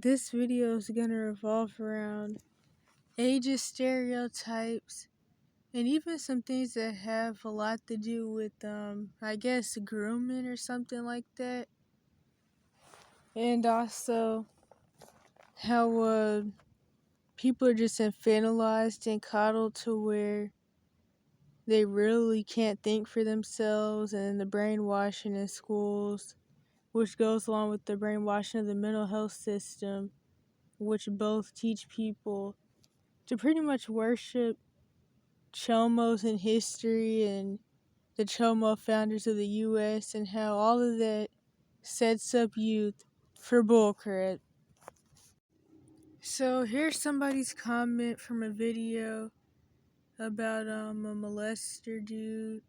This video is going to revolve around ageist stereotypes and even some things that have a lot to do with, I guess, grooming or something like that. And also how people are just infantilized and coddled to where they really can't think for themselves, and the brainwashing in schools, which goes along with the brainwashing of the mental health system, which both teach people to pretty much worship chomos in history and the chomo founders of the U.S. and how all of that sets up youth for bullcrap. So here's somebody's comment from a video about a molester dude,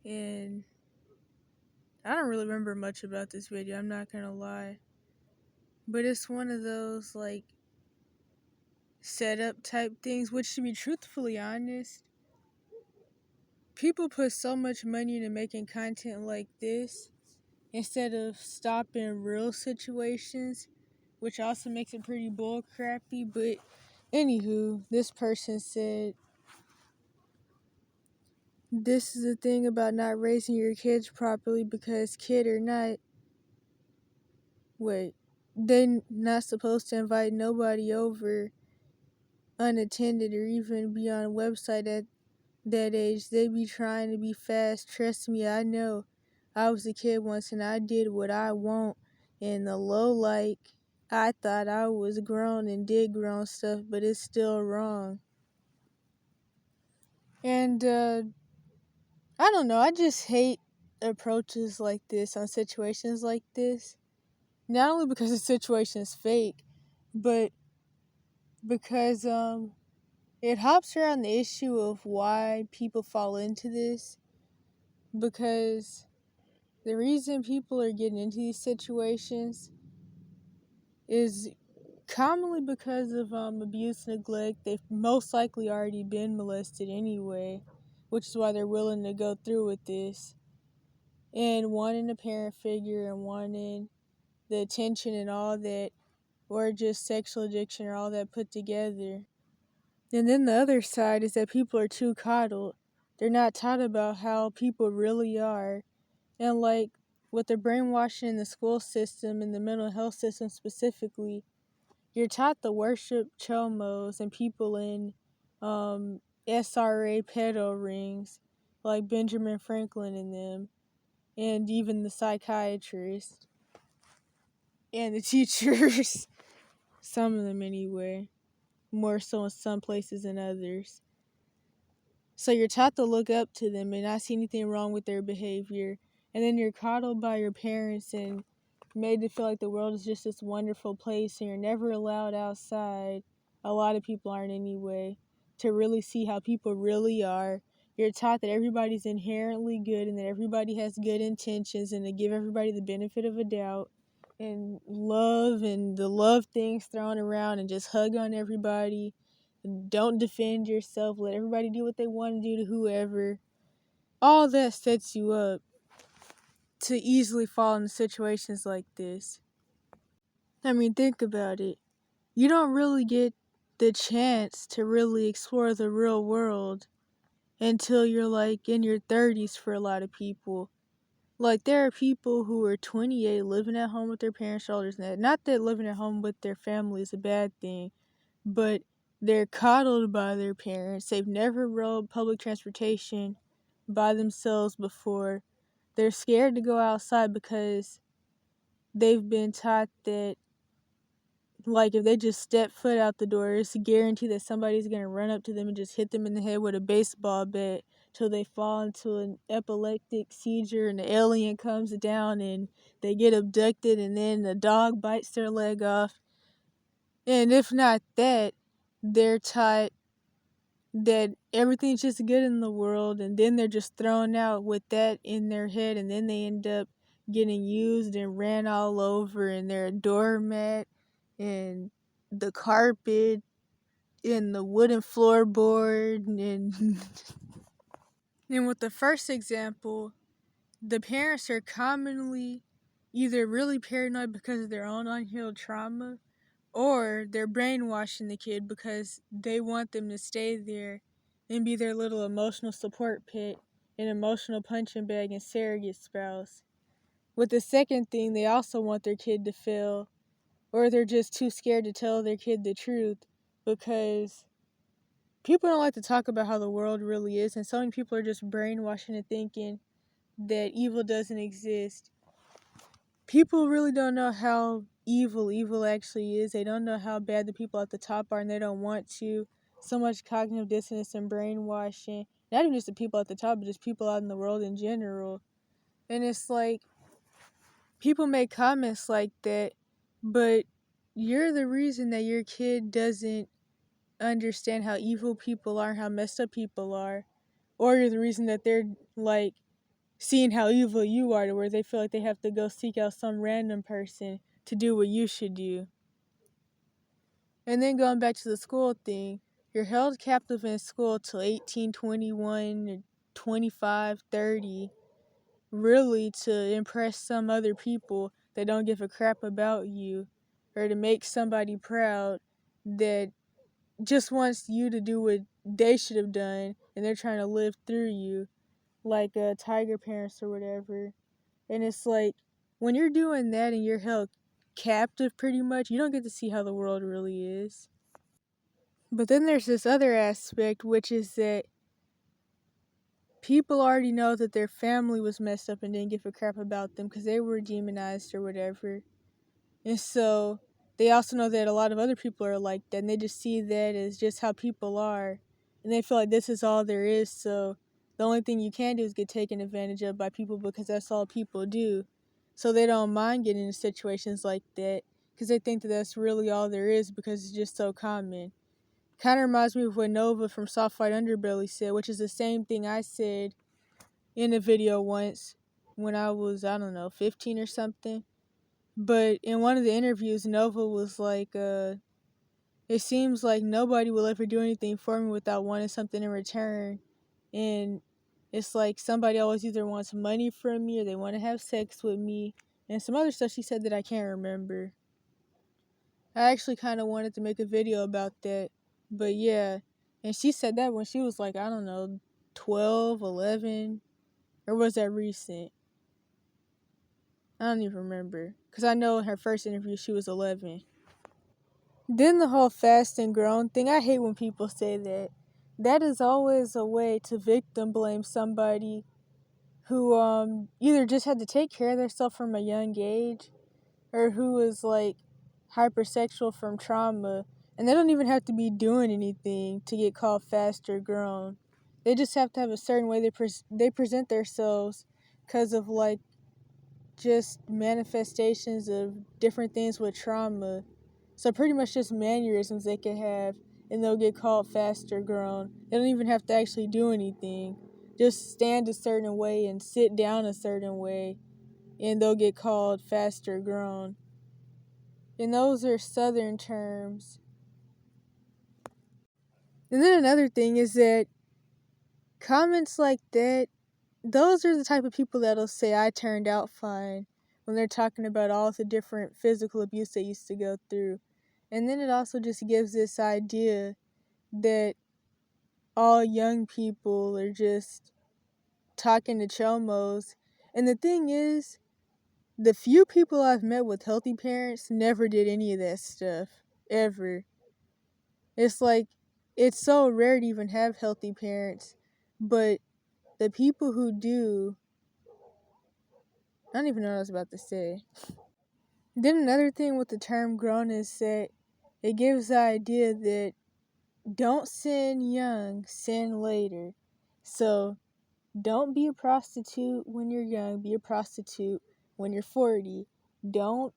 and I don't really remember much about this video, I'm not gonna lie, but it's one of those like setup type things, which, to be truthfully honest, people put so much money into making content like this instead of stopping real situations, which also makes it pretty bull crappy. But anywho, this person said, this is the thing about not raising your kids properly, because kid or not, they not supposed to invite nobody over unattended or even be on a website at that age. They be trying to be fast. Trust me, I know. I was a kid once and I did what I want. And the low, like, I thought I was grown and did grown stuff, but it's still wrong. And I don't know, I just hate approaches like this on situations like this. Not only because the situation is fake, but because it hops around the issue of why people fall into this. Because the reason people are getting into these situations is commonly because of abuse, neglect. They've most likely already been molested anyway, which is why they're willing to go through with this. And wanting a parent figure and wanting the attention and all that, or just sexual addiction or all that put together. And then the other side is that people are too coddled. They're not taught about how people really are. And like with the brainwashing in the school system and the mental health system specifically, you're taught to worship chomos and people in SRA pedo rings like Benjamin Franklin and them, and even the psychiatrists and the teachers. Some of them anyway, more so in some places than others. So you're taught to look up to them and not see anything wrong with their behavior. And then you're coddled by your parents and made to feel like the world is just this wonderful place and you're never allowed outside. A lot of people aren't anyway, to really see how people really are. You're taught that everybody's inherently good and that everybody has good intentions and to give everybody the benefit of a doubt. And love and the love things thrown around and just hug on everybody. Don't defend yourself. Let everybody do what they want to do to whoever. All that sets you up to easily fall into situations like this. I mean, think about it. You don't really get the chance to really explore the real world until you're like in your 30s for a lot of people. Like, there are people who are 28 living at home with their parents' shoulders. Not that living at home with their family is a bad thing, but they're coddled by their parents. They've never rode public transportation by themselves before. They're scared to go outside because they've been taught that, like, if they just step foot out the door, it's a guarantee that somebody's going to run up to them and just hit them in the head with a baseball bat till they fall into an epileptic seizure and the alien comes down and they get abducted and then the dog bites their leg off. And if not that, they're taught that everything's just good in the world, and then they're just thrown out with that in their head, and then they end up getting used and ran all over, and they're a doormat, and the carpet, and the wooden floorboard, and and with the first example, the parents are commonly either really paranoid because of their own unhealed trauma, or they're brainwashing the kid because they want them to stay there and be their little emotional support pit, an emotional punching bag and surrogate spouse. With the second thing, they also want their kid to fail, or they're just too scared to tell their kid the truth because people don't like to talk about how the world really is, and so many people are just brainwashing and thinking that evil doesn't exist. People really don't know how evil actually is. They don't know how bad the people at the top are, and they don't want to. So much cognitive dissonance and brainwashing. Not even just the people at the top, but just people out in the world in general. And it's like, people make comments like that, but you're the reason that your kid doesn't understand how evil people are, how messed up people are. Or you're the reason that they're like seeing how evil you are, to where they feel like they have to go seek out some random person to do what you should do. And then going back to the school thing, you're held captive in school till 18, 21, or 25, 30, really to impress some other people that don't give a crap about you, or to make somebody proud that just wants you to do what they should have done, and they're trying to live through you, like tiger parents or whatever. And it's like, when you're doing that and you're held captive pretty much, you don't get to see how the world really is. But then there's this other aspect, which is that people already know that their family was messed up and didn't give a crap about them because they were demonized or whatever. And so they also know that a lot of other people are like that, and they just see that as just how people are. And they feel like this is all there is, so the only thing you can do is get taken advantage of by people because that's all people do. So they don't mind getting into situations like that because they think that that's really all there is because it's just so common. Kind of reminds me of what Nova from Soft White Underbelly said, which is the same thing I said in a video once when I was, I don't know, 15 or something. But in one of the interviews, Nova was like, it seems like nobody will ever do anything for me without wanting something in return. And it's like somebody always either wants money from me or they want to have sex with me. And some other stuff she said that I can't remember. I actually kind of wanted to make a video about that. But yeah. And she said that when she was like, I don't know, 12, 11. Or was that recent? I don't even remember. Because I know in her first interview she was 11. Then the whole fast and grown thing, I hate when people say that. That is always a way to victim blame somebody who either just had to take care of themselves from a young age, or who is like hypersexual from trauma, and they don't even have to be doing anything to get called fast or grown. They just have to have a certain way they present themselves because of like just manifestations of different things with trauma. So pretty much just mannerisms they can have, and they'll get called fast or grown. They don't even have to actually do anything. Just stand a certain way and sit down a certain way, and they'll get called fast or grown. And those are Southern terms. And then another thing is that comments like that, those are the type of people that'll say, I turned out fine, when they're talking about all the different physical abuse they used to go through. And then it also just gives this idea that all young people are just talking to chomos. And the thing is, the few people I've met with healthy parents never did any of that stuff. Ever. It's like, it's so rare to even have healthy parents. But the people who do, I don't even know what I was about to say. Then another thing with the term grown is that it gives the idea that don't sin young, sin later. So don't be a prostitute when you're young, be a prostitute when you're 40. Don't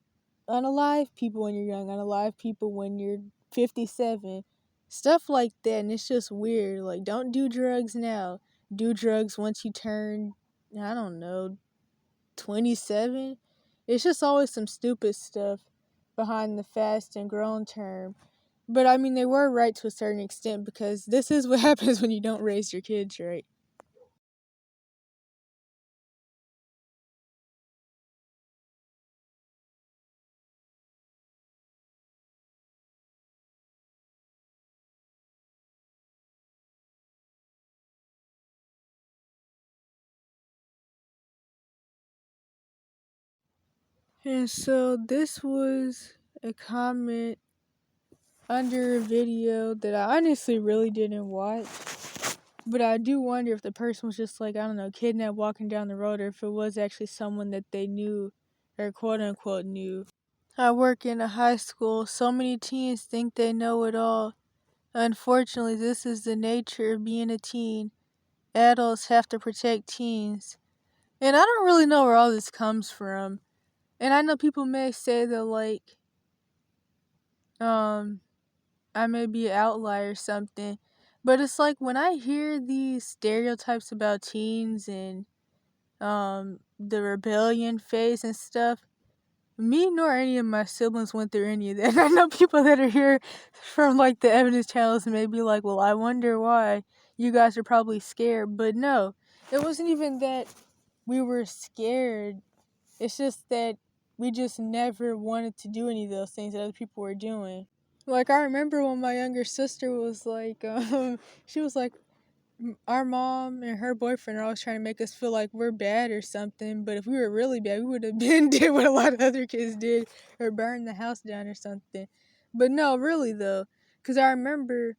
unalive people when you're young, unalive people when you're 57. Stuff like that, and it's just weird. Like, don't do drugs now. Do drugs once you turn, I don't know, 27. It's just always some stupid stuff behind the fast and grown term. But I mean, they were right to a certain extent because this is what happens when you don't raise your kids right. And so this was a comment under a video that I honestly really didn't watch. But I do wonder if the person was just like, I don't know, kidnapped walking down the road, or if it was actually someone that they knew, or quote unquote knew. I work in a high school. So many teens think they know it all. Unfortunately, this is the nature of being a teen. Adults have to protect teens. And I don't really know where all this comes from. And I know people may say that, like, I may be an outlier or something. But it's like when I hear these stereotypes about teens and the rebellion phase and stuff, me nor any of my siblings went through any of that. I know people that are here from like the evidence channels may be like, well, I wonder why you guys are probably scared. But no, it wasn't even that we were scared. It's just that we just never wanted to do any of those things that other people were doing. Like, I remember when my younger sister was like, she was like, our mom and her boyfriend are always trying to make us feel like we're bad or something. But if we were really bad, we would have been did what a lot of other kids did, or burned the house down or something. But no, really though, because I remember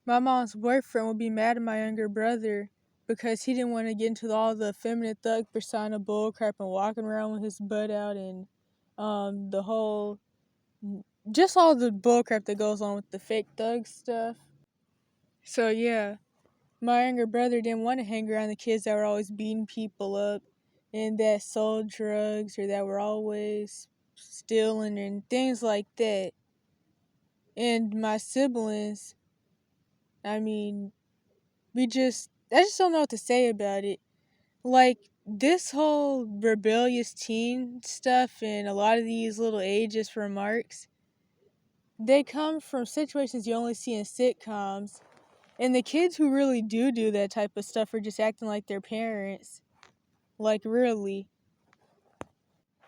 my mom's boyfriend would be mad at my younger brother because he didn't want to get into all the feminine thug persona bullcrap and walking around with his butt out and the whole, just all the bullcrap that goes on with the fake thug stuff. So yeah, my younger brother didn't want to hang around the kids that were always beating people up and that sold drugs or that were always stealing and things like that. And my siblings, I mean, I just don't know what to say about it. Like, this whole rebellious teen stuff and a lot of these little ageist remarks, they come from situations you only see in sitcoms. And the kids who really do that type of stuff are just acting like their parents. Like, really.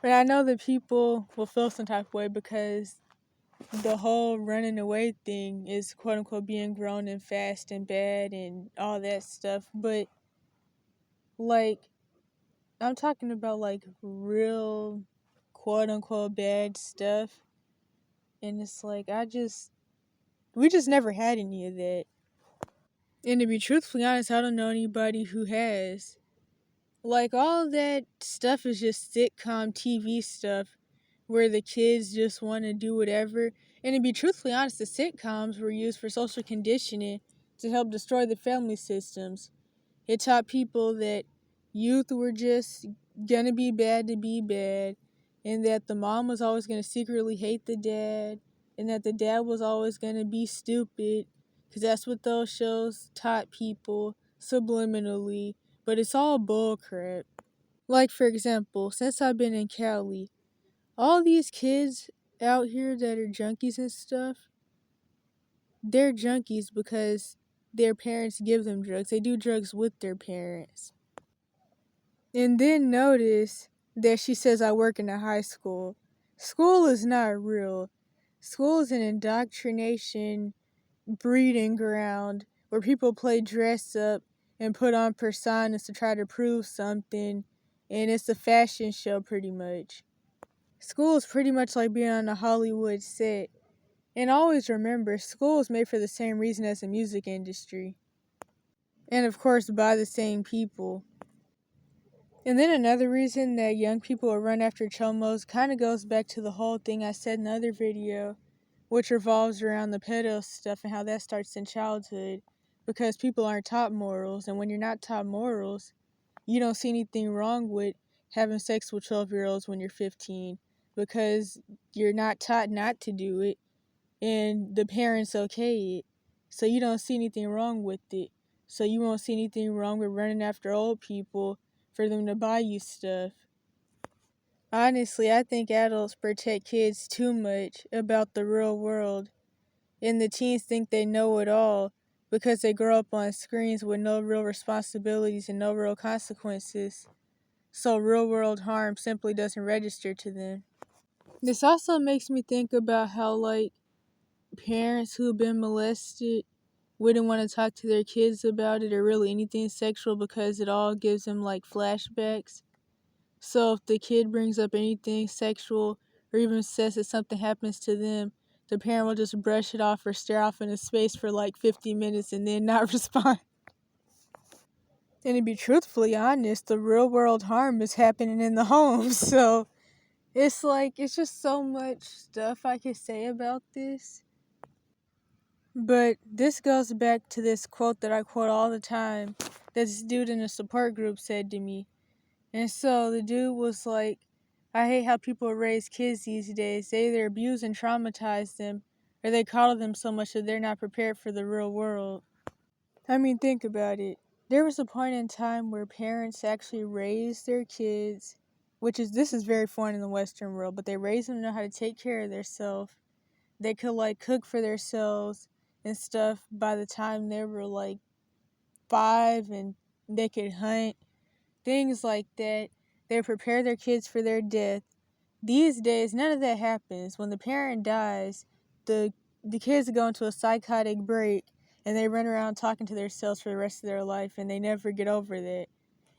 But I know that people will feel some type of way because the whole running away thing is quote unquote being grown and fast and bad and all that stuff. But, like, I'm talking about, like, real quote unquote bad stuff. And it's like, we just never had any of that. And to be truthfully honest, I don't know anybody who has. Like, all that stuff is just sitcom TV stuff where the kids just want to do whatever. And to be truthfully honest, the sitcoms were used for social conditioning to help destroy the family systems. It taught people that youth were just gonna be bad to be bad, and that the mom was always gonna secretly hate the dad, and that the dad was always gonna be stupid, because that's what those shows taught people subliminally. But it's all bullcrap. Like, for example, since I've been in Cali, all these kids out here that are junkies and stuff, they're junkies because their parents give them drugs. They do drugs with their parents. And then notice that she says I work in a high school. School is not real. School is an indoctrination breeding ground where people play dress up and put on personas to try to prove something, and it's a fashion show pretty much. School is pretty much like being on a Hollywood set. And always remember, school is made for the same reason as the music industry. And of course, by the same people. And then another reason that young people will run after chomos kind of goes back to the whole thing I said in the other video, which revolves around the pedo stuff and how that starts in childhood. Because people aren't taught morals, and when you're not taught morals, you don't see anything wrong with having sex with 12-year-olds when you're 15. Because you're not taught not to do it, and the parents okay it. So you don't see anything wrong with it. So you won't see anything wrong with running after old people for them to buy you stuff. Honestly, I think adults protect kids too much about the real world. And the teens think they know it all because they grow up on screens with no real responsibilities and no real consequences. So real world harm simply doesn't register to them. This also makes me think about how, like, parents who've been molested wouldn't want to talk to their kids about it or really anything sexual because it all gives them, like, flashbacks. So if the kid brings up anything sexual or even says that something happens to them, the parent will just brush it off or stare off into space for like 50 minutes and then not respond. And to be truthfully honest, the real world harm is happening in the home. So it's like, it's just so much stuff I could say about this. But this goes back to this quote that I quote all the time that this dude in a support group said to me. And so the dude was like, I hate how people raise kids these days. They either abuse and traumatize them, or they coddle them so much that they're not prepared for the real world. I mean, think about it. There was a point in time where parents actually raised their kids, this is very foreign in the Western world, but they raised them to know how to take care of themselves. They could like cook for themselves and stuff by the time they were like 5, and they could hunt, things like that. They prepare their kids for their death. These days, none of that happens. When the parent dies, the kids go into a psychotic break and they run around talking to themselves for the rest of their life, and they never get over that.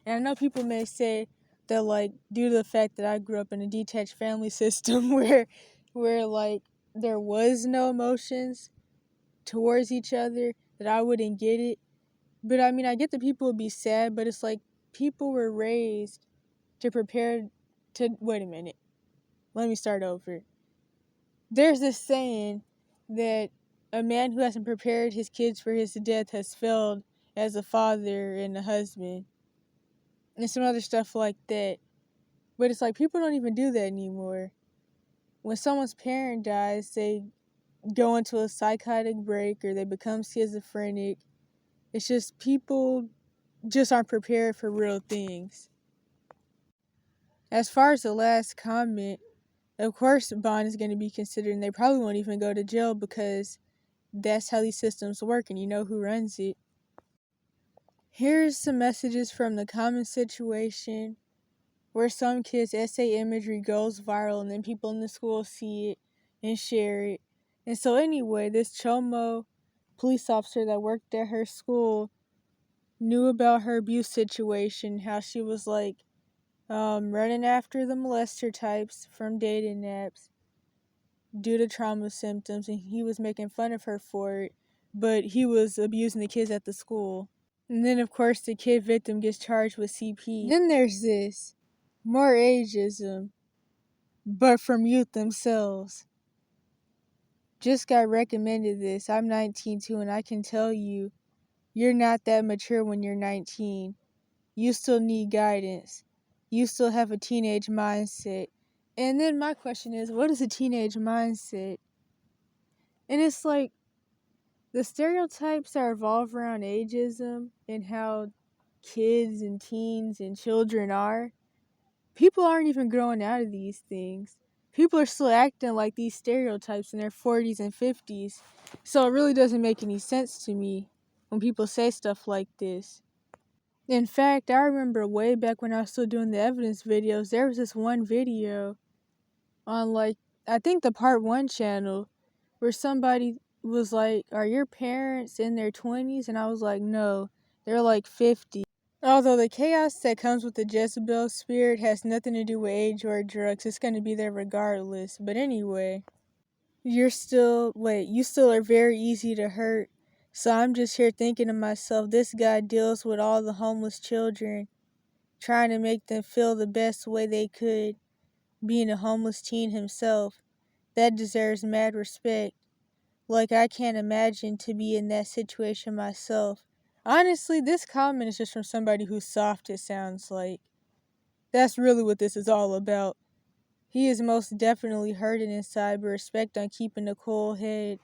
And I know people may say that, like, due to the fact that I grew up in a detached family system where like there was no emotions towards each other, that I wouldn't get it. But I mean, I get that people would be sad, but it's like people were raised to prepare to. Wait a minute. Let me start over. There's this saying that a man who hasn't prepared his kids for his death has failed as a father and a husband, and some other stuff like that. But it's like people don't even do that anymore. When someone's parent dies, they go into a psychotic break or they become schizophrenic. It's just people just aren't prepared for real things. As far as the last comment, of course bond is going to be considered, and they probably won't even go to jail because that's how these systems work and you know who runs it. Here's some messages from the common situation where some kids' essay imagery goes viral and then people in the school see it and share it. And so anyway, this Chomo police officer that worked at her school knew about her abuse situation, how she was like running after the molester types from dating apps due to trauma symptoms, and he was making fun of her for it, but he was abusing the kids at the school. And then, of course, the kid victim gets charged with CP. Then there's this more ageism, but from youth themselves. Just got recommended this. I'm 19 too, and I can tell you, you're not that mature when you're 19. You still need guidance. You still have a teenage mindset. And then my question is, what is a teenage mindset? And it's like, the stereotypes that revolve around ageism and how kids and teens and children are, people aren't even growing out of these things. People are still acting like these stereotypes in their 40s and 50s. So it really doesn't make any sense to me when people say stuff like this. In fact, I remember way back when I was still doing the evidence videos, there was this one video on, like, I think the Part 1 channel, where somebody was like, are your parents in their 20s? And I was like, no, they're like 50. Although the chaos that comes with the Jezebel spirit has nothing to do with age or drugs, it's going to be there regardless. But anyway, you still are very easy to hurt. So I'm just here thinking to myself, this guy deals with all the homeless children, trying to make them feel the best way they could, being a homeless teen himself. That deserves mad respect. Like, I can't imagine to be in that situation myself. Honestly, this comment is just from somebody who's soft, it sounds like. That's really what this is all about. He is most definitely hurting inside, but respect on keeping a cool head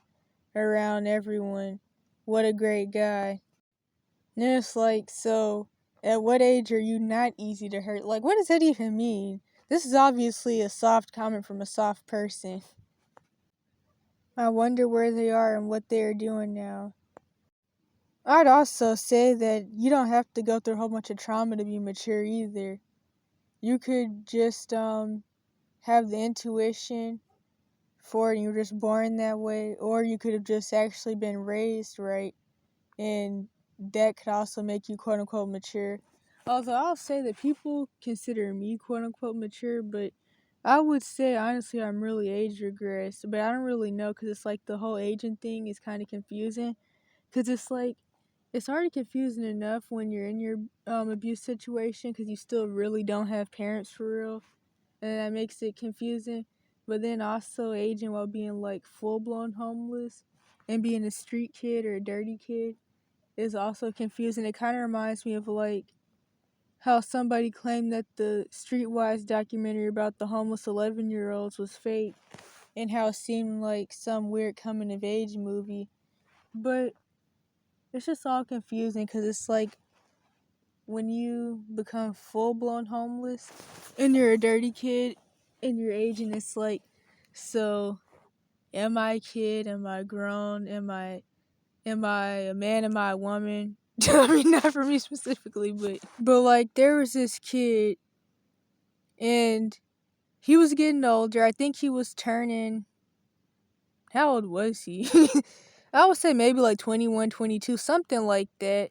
around everyone. What a great guy. And it's like, so, at what age are you not easy to hurt? Like, what does that even mean? This is obviously a soft comment from a soft person. I wonder where they are and what they are doing now. I'd also say that you don't have to go through a whole bunch of trauma to be mature either. You could just have the intuition for it and you're just born that way, or you could have just actually been raised right, and that could also make you quote unquote mature. Although I'll say that people consider me quote unquote mature, but I would say honestly I'm really age regressed. But I don't really know because it's like the whole aging thing is kind of confusing. Because it's like, it's already confusing enough when you're in your abuse situation because you still really don't have parents for real. And that makes it confusing. But then also aging while being like full blown homeless and being a street kid or a dirty kid is also confusing. It kind of reminds me of like how somebody claimed that the Streetwise documentary about the homeless 11-year-olds was fake and how it seemed like some weird coming of age movie. But it's just all confusing because it's like when you become full blown homeless and you're a dirty kid and you're aging, it's like, so am I a kid? Am I grown? Am I a man? Am I a woman? I mean, not for me specifically, but like there was this kid and he was getting older. I think he was turning, how old was he? I would say maybe like 21, 22, something like that.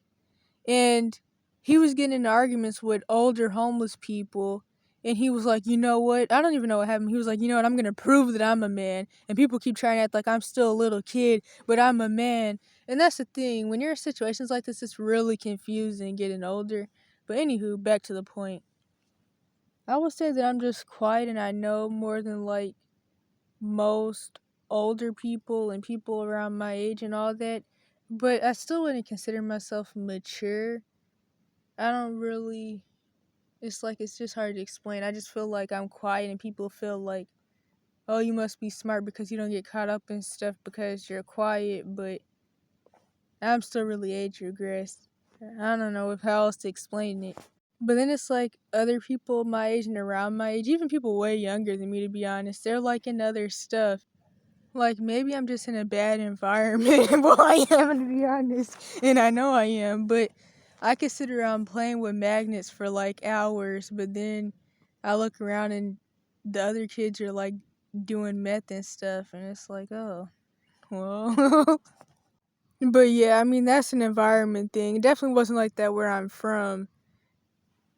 And he was getting into arguments with older homeless people. And he was like, you know what? I don't even know what happened. He was like, you know what? I'm going to prove that I'm a man. And people keep trying to act like I'm still a little kid, but I'm a man. And that's the thing. When you're in situations like this, it's really confusing getting older. But anywho, back to the point. I would say that I'm just quiet and I know more than like most older people and people around my age and all that. But I still wouldn't consider myself mature. I don't really, it's like, it's just hard to explain. I just feel like I'm quiet and people feel like, oh, you must be smart because you don't get caught up in stuff because you're quiet, but I'm still really age regressed. I don't know how else to explain it. But then it's like other people my age and around my age, even people way younger than me to be honest, they're like in other stuff. Like maybe I'm just in a bad environment. Well, I am to be honest, and I know I am, but I could sit around playing with magnets for like hours, but then I look around and the other kids are like doing meth and stuff, and it's like, oh, well. But yeah, I mean, that's an environment thing. It definitely wasn't like that where I'm from.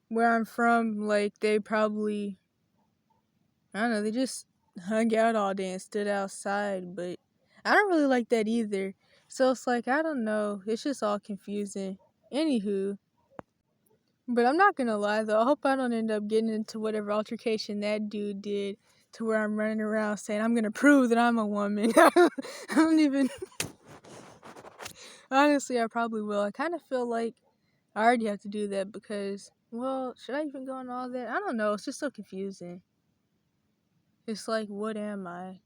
Where I'm from, like, they probably, I don't know, they just hung out all day and stood outside, but I don't really like that either. So it's like, I don't know. It's just all confusing. Anywho. But I'm not gonna lie though, I hope I don't end up getting into whatever altercation that dude did to where I'm running around saying I'm gonna prove that I'm a woman. I don't even. Honestly, I probably will. I kind of feel like I already have to do that because, well, should I even go on all that? I don't know. It's just so confusing. It's like, what am I?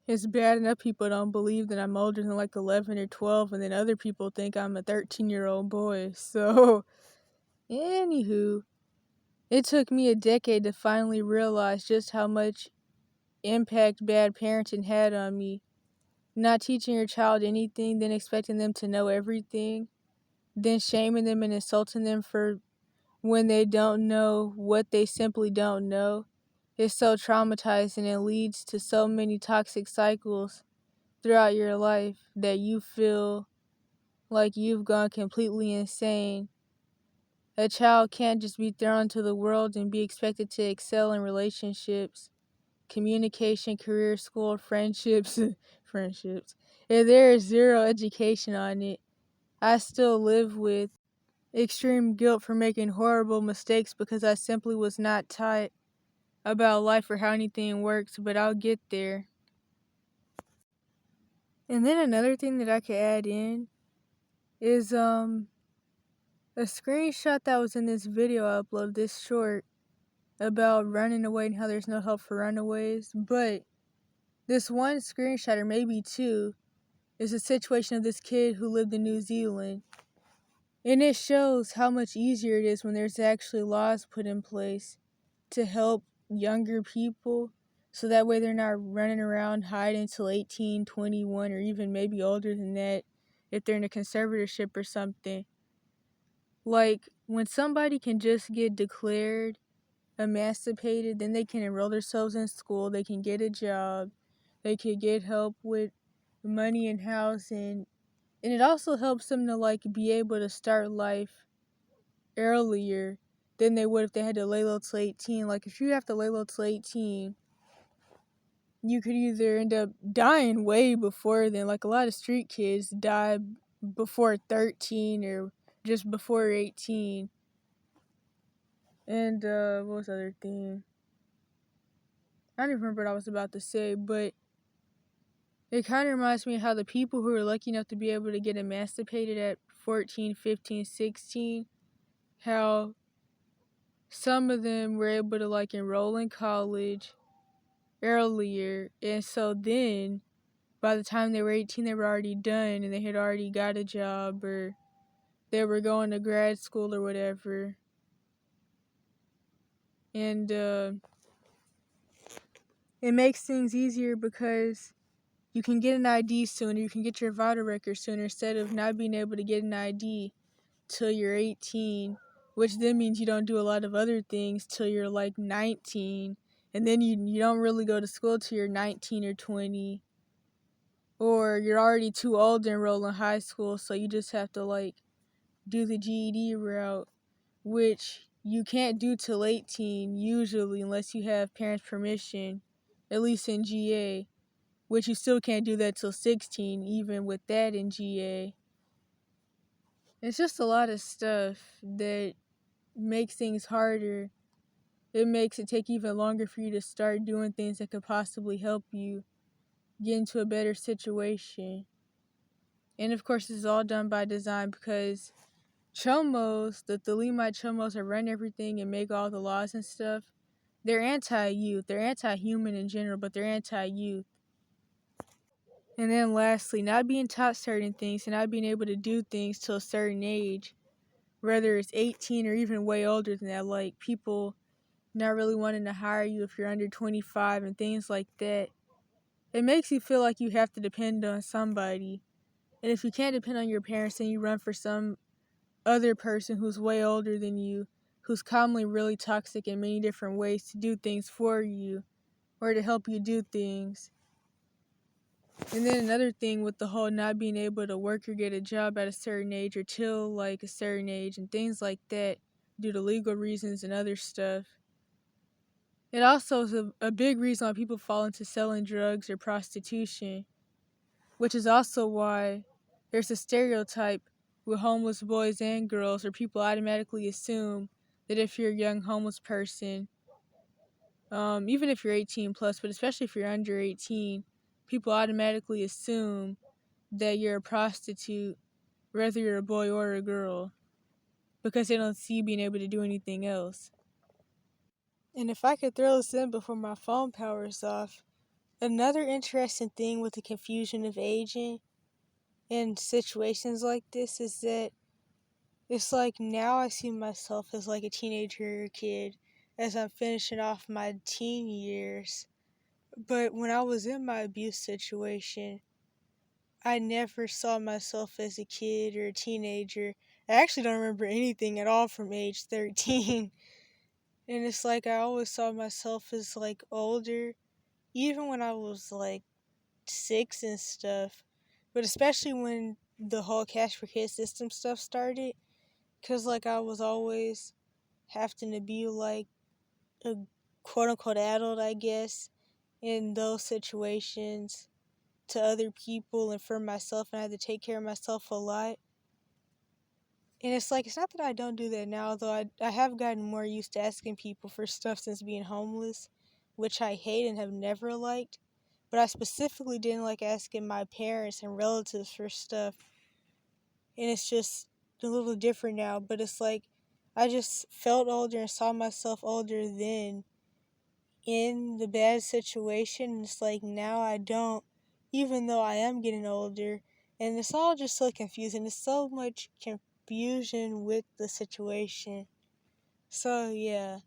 It's bad enough people don't believe that I'm older than like 11 or 12, and then other people think I'm a 13-year-old boy. So, anywho, it took me a decade to finally realize just how much impact bad parenting had on me. Not teaching your child anything, then expecting them to know everything, then shaming them and insulting them for when they don't know what they simply don't know. It's so traumatizing and leads to so many toxic cycles throughout your life that you feel like you've gone completely insane. A child can't just be thrown into the world and be expected to excel in relationships, communication, career, school, friendships, friendships. If there is zero education on it, I still live with extreme guilt for making horrible mistakes because I simply was not taught about life or how anything works, but I'll get there. And then another thing that I could add in is a screenshot that was in this video I uploaded, this short, about running away and how there's no help for runaways. But this one screenshot, or maybe two, is a situation of this kid who lived in New Zealand. And it shows how much easier it is when there's actually laws put in place to help younger people, so that way they're not running around hiding till 18, 21, or even maybe older than that if they're in a conservatorship or something. Like, when somebody can just get declared emancipated, then they can enroll themselves in school, they can get a job, they can get help with money and housing, and it also helps them to, like, be able to start life earlier than they would if they had to lay low till 18. Like, if you have to lay low till 18, you could either end up dying way before then. Like, a lot of street kids die before 13 or just before 18. And, what was the other thing? I don't even remember what I was about to say, but it kind of reminds me of how the people who are lucky enough to be able to get emancipated at 14, 15, 16, how some of them were able to, like, enroll in college earlier. And so then, by the time they were 18, they were already done and they had already got a job or they were going to grad school or whatever. And it makes things easier because you can get an ID sooner, you can get your vital record sooner instead of not being able to get an ID till you're 18, which then means you don't do a lot of other things till you're like 19, and then you don't really go to school till you're 19 or 20, or you're already too old to enroll in high school, so you just have to like do the GED route, which you can't do till 18 usually unless you have parents' permission, at least in GA, which you still can't do that till 16 even with that in GA. It's just a lot of stuff that makes things harder. It makes it take even longer for you to start doing things that could possibly help you get into a better situation. And of course, this is all done by design because chomos, the Thelemite chomos that run everything and make all the laws and stuff, they're anti-youth. They're anti-human in general, but they're anti-youth. And then lastly, not being taught certain things and not being able to do things till a certain age, whether it's 18 or even way older than that, like people not really wanting to hire you if you're under 25 and things like that. It makes you feel like you have to depend on somebody. And if you can't depend on your parents, then you run for some other person who's way older than you, who's commonly really toxic in many different ways to do things for you or to help you do things. And then another thing with the whole not being able to work or get a job at a certain age or till like a certain age and things like that due to legal reasons and other stuff. It also is a big reason why people fall into selling drugs or prostitution, which is also why there's a stereotype with homeless boys and girls where people automatically assume that if you're a young homeless person, even if you're 18 plus, but especially if you're under 18, people automatically assume that you're a prostitute, whether you're a boy or a girl, because they don't see you being able to do anything else. And if I could throw this in before my phone powers off, another interesting thing with the confusion of aging in situations like this is that it's like now I see myself as like a teenager or kid as I'm finishing off my teen years. But when I was in my abuse situation, I never saw myself as a kid or a teenager. I actually don't remember anything at all from age 13. And it's like I always saw myself as like older, even when I was like 6 and stuff. But especially when the whole Cash for Kids system stuff started. Because like I was always having to be like a quote unquote adult, I guess, in those situations to other people and for myself, and I had to take care of myself a lot. And it's like, it's not that I don't do that now, though I have gotten more used to asking people for stuff since being homeless, which I hate and have never liked. But I specifically didn't like asking my parents and relatives for stuff. And it's just a little different now, but it's like, I just felt older and saw myself older then in the bad situation. And it's like, now I don't, even though I am getting older. And it's all just so confusing. There's so much confusion with the situation. So, yeah,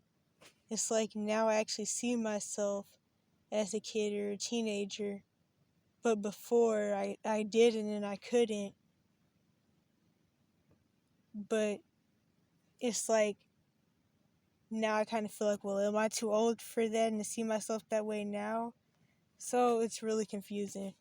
it's like now I actually see myself as a kid or a teenager. But before, I didn't and I couldn't. But it's like, now I kind of feel like, well, am I too old for that and to see myself that way now? So it's really confusing.